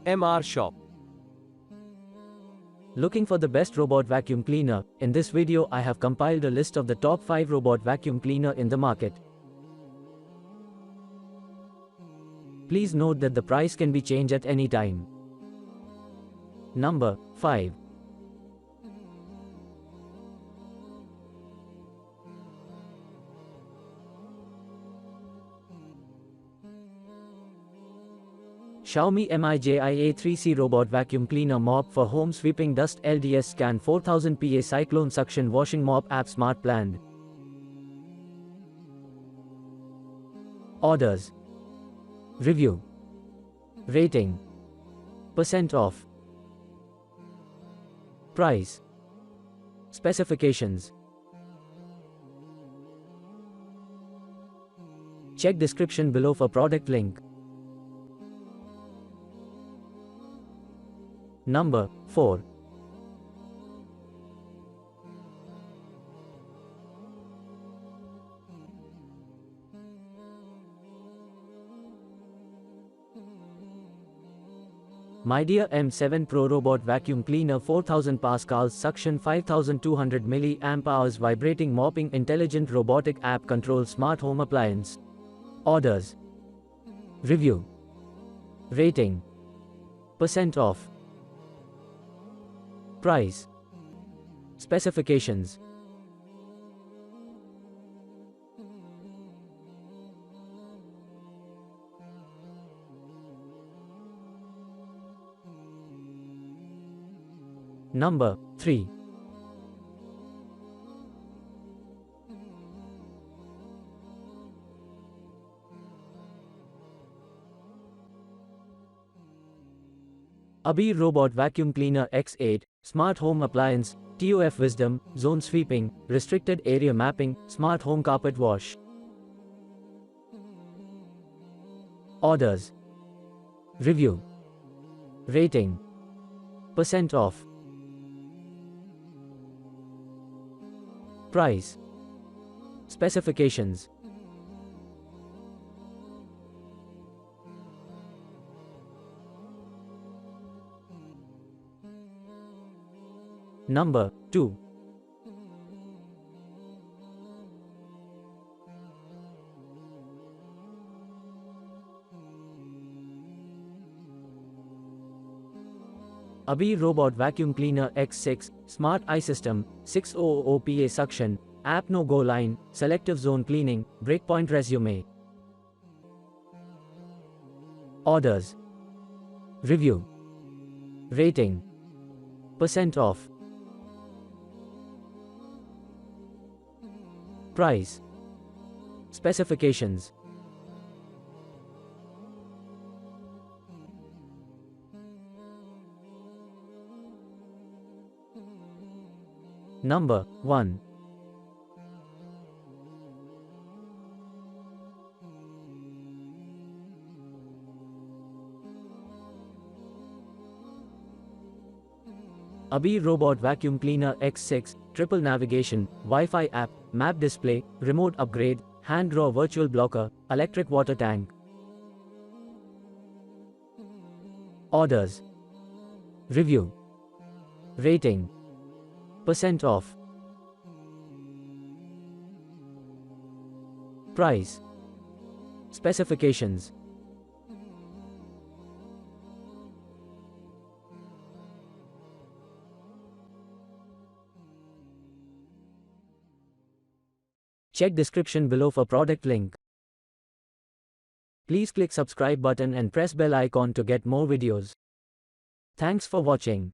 MR Shop. Looking for the best robot vacuum cleaner? In this video I have compiled a list of the top 5 robot vacuum cleaner in the market. Please note that the price can be changed at any time. Number 5. Xiaomi MIJIA 3C Robot Vacuum Cleaner Mop for Home Sweeping Dust LDS Scan 4000 PA Cyclone Suction Washing Mop App Smart Planned. Orders. Review. Rating. % off. Price. Specifications. Check description below for product link. Number 4. Midea M7 Pro Robot Vacuum Cleaner 4000 Pascals Suction 5200 mAh Vibrating Mopping Intelligent Robotic App Control Smart Home Appliance. Orders. Review. Rating. % off. Price. Specifications. Number 3. ABIR Robot Vacuum Cleaner X8 Smart Home Appliance, TOF Wisdom, Zone Sweeping, Restricted Area Mapping, Smart Home Carpet Wash. Orders. Review. Rating. % off. Price. Specifications. Number 2. ABIR Robot Vacuum Cleaner X6 Smart Eye System 600 PA Suction App No Go Line Selective Zone Cleaning Breakpoint Resume. Orders. Review. Rating. % off. Price. Specifications. Number 1. ABIR Robot Vacuum Cleaner X6 Triple Navigation, Wi-Fi App, Map Display, Remote Upgrade, Hand Draw Virtual Blocker, Electric Water Tank. Orders. Review. Rating. % off. Price. Specifications. Check description below for product link. Please click subscribe button and press bell icon to get more videos. Thanks for watching.